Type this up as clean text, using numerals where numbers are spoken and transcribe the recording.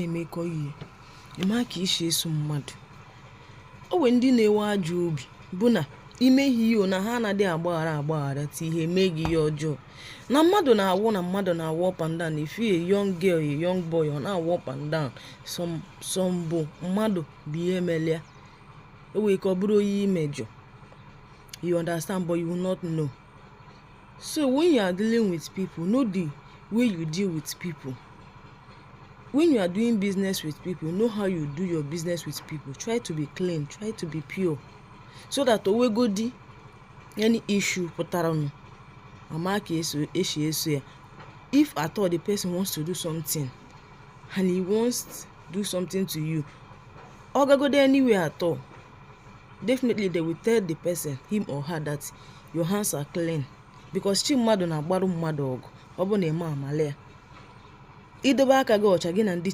emekọ ihe ịma ka isi eso mmadụ. O nwere ndị na-enwe ajọ obi bụ na ime ihe na ha anaghị agbaghara ti ihe mee gị ihe ọjọọ. Na mmadụ na-awụ up and down. If you a young girl, a young boy, ọ na-awụ up and down. Some bụ mmadụ bụ ihe melia. O nwere ka ọ bụrụ onye imejọ. You understand, but you will not know. So when you are dealing with people, know the way you deal with people. When you are doing business with people, know how you do your business with people. Try to be clean, try to be pure. So that owegodi any issue pụtara amaka eso ya. If at all the person wants to do something and he wants to do something to you, or go there anywhere at all, definitely they will tell the person, him or her, that your hands are clean. Because chi mmadụ na-agbarụ mmadụ ọgụ, ọ bụ na eme amale ya. Idobe aka gị ọcha gị na ndị